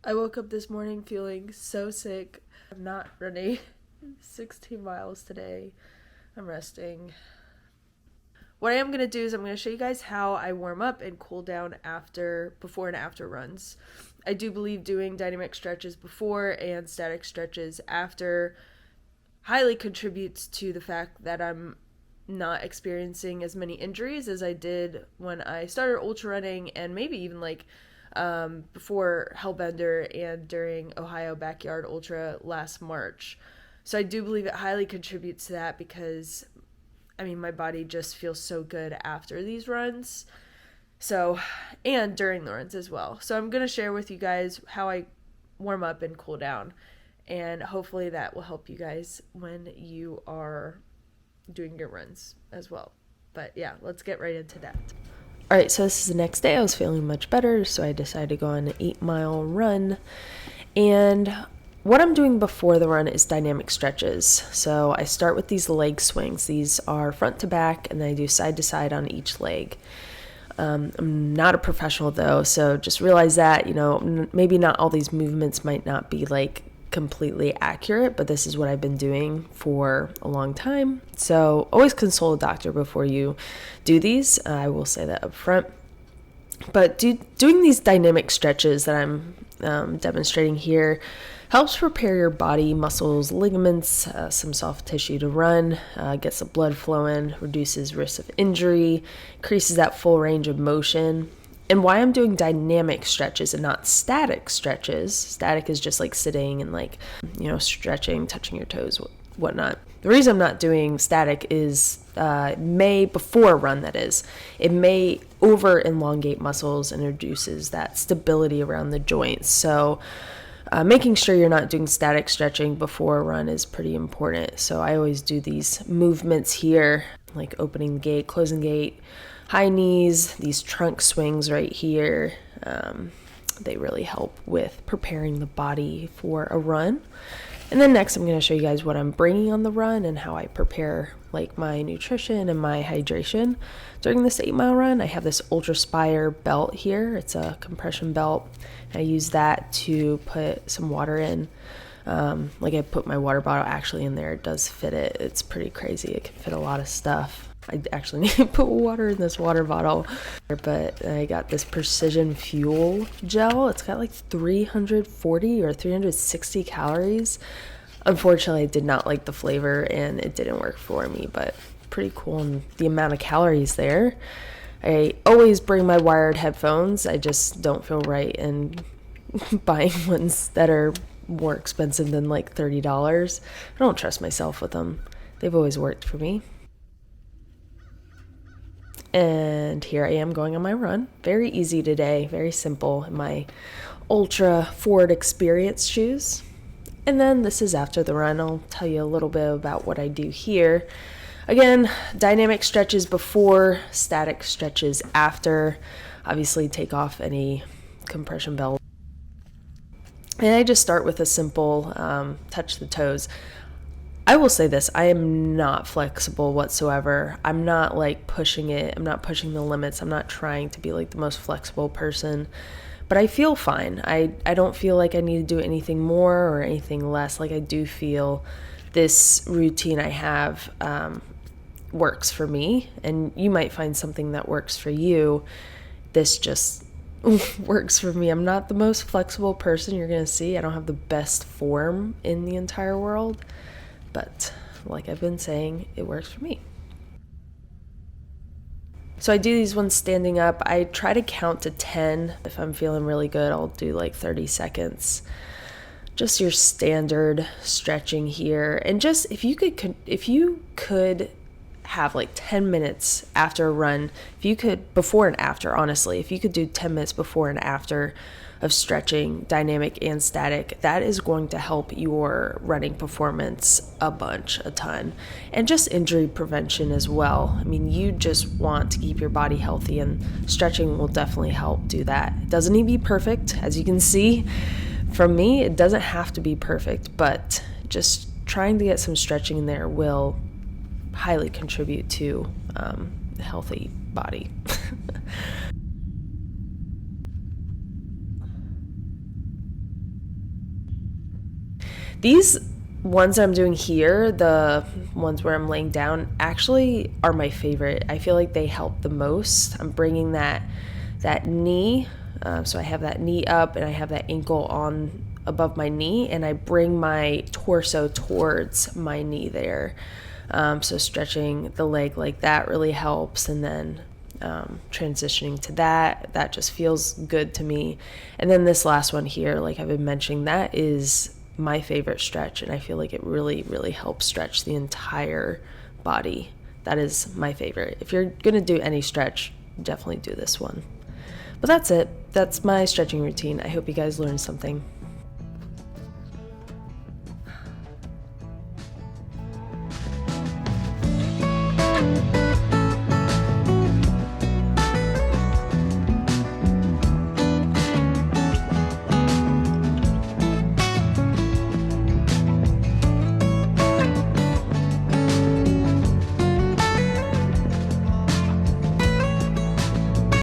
I woke up this morning feeling so sick. I'm not running 16 miles today. I'm resting. What I am going to do is I'm going to show you guys how I warm up and cool down before and after runs. I do believe doing dynamic stretches before and static stretches after highly contributes to the fact that I'm not experiencing as many injuries as I did when I started ultra running, and maybe even before Hellbender and during Ohio Backyard Ultra last March. So I do believe it highly contributes to that because, my body just feels so good after these runs. So, and during the runs as well. So I'm going to share with you guys how I warm up and cool down. And hopefully that will help you guys when you are doing your runs as well. But yeah, let's get right into that. All right, so this is the next day. I was feeling much better, so I decided to go on an 8-mile run. And what I'm doing before the run is dynamic stretches. So I start with these leg swings. These are front to back, and then I do side to side on each leg. I'm not a professional though, so just realize that, maybe not all these movements might not be completely accurate, but this is what I've been doing for a long time. So always consult a doctor before you do these. I will say that up front. But doing these dynamic stretches that I'm demonstrating here helps prepare your body, muscles, ligaments, some soft tissue to run, gets the blood flowing, reduces risk of injury, increases that full range of motion. And why I'm doing dynamic stretches and not static stretches. Static is just sitting and stretching, touching your toes, whatnot. The reason I'm not doing static is before a run, that is. It may over elongate muscles and reduces that stability around the joints. So making sure you're not doing static stretching before a run is pretty important. So I always do these movements here, like opening the gate, closing the gate, high knees, these trunk swings right here. They really help with preparing the body for a run. And then next I'm going to show you guys what I'm bringing on the run and how I prepare my nutrition and my hydration. During this 8-mile run, I have this Ultraspire belt here. It's a compression belt. I use that to put some water in. I put my water bottle actually in there. It does fit it. It's pretty crazy. It can fit a lot of stuff. I actually need to put water in this water bottle, but I got this Precision Fuel gel. It's got 340 or 360 calories. Unfortunately, I did not like the flavor and it didn't work for me, but pretty cool. And the amount of calories there. I always bring my wired headphones. I just don't feel right in buying ones that are more expensive than $30. I don't trust myself with them. They've always worked for me. And here I am going on my run. Very easy today, very simple in my Ultra Forward Experience shoes. And then this is after the run. I'll tell you a little bit about what I do here. Again, dynamic stretches before, static stretches after. Obviously take off any compression belt. And I just start with a simple touch the toes. I will say this, I am not flexible whatsoever. I'm not pushing it. I'm not pushing the limits. I'm not trying to be the most flexible person, but I feel fine. I don't feel like I need to do anything more or anything less. I do feel this routine I have works for me, and you might find something that works for you. This just works for me. I'm not the most flexible person you're going to see. I don't have the best form in the entire world. But like I've been saying, it works for me. So I do these ones standing up. I try to count to 10. If I'm feeling really good, I'll do 30 seconds. Just your standard stretching here. And just if you could have 10 minutes after a run, before and after, honestly, if you could do 10 minutes before and after of stretching, dynamic and static, that is going to help your running performance a ton. And just injury prevention as well. You just want to keep your body healthy, and stretching will definitely help do that. It doesn't need to be perfect. As you can see from me, it doesn't have to be perfect, but just trying to get some stretching in there will highly contribute to a healthy body. These ones that I'm doing here, the ones where I'm laying down, actually are my favorite. I feel like they help the most. I'm bringing that knee, so I have that knee up and I have that ankle on above my knee, and I bring my torso towards my knee there. So stretching the leg like that really helps, and then transitioning to that just feels good to me. And then this last one here, like I've been mentioning, that is my favorite stretch, and I feel like it really, really helps stretch the entire body. That is my favorite. If you're gonna do any stretch, definitely do this one. But that's it. That's my stretching routine. I hope you guys learned something.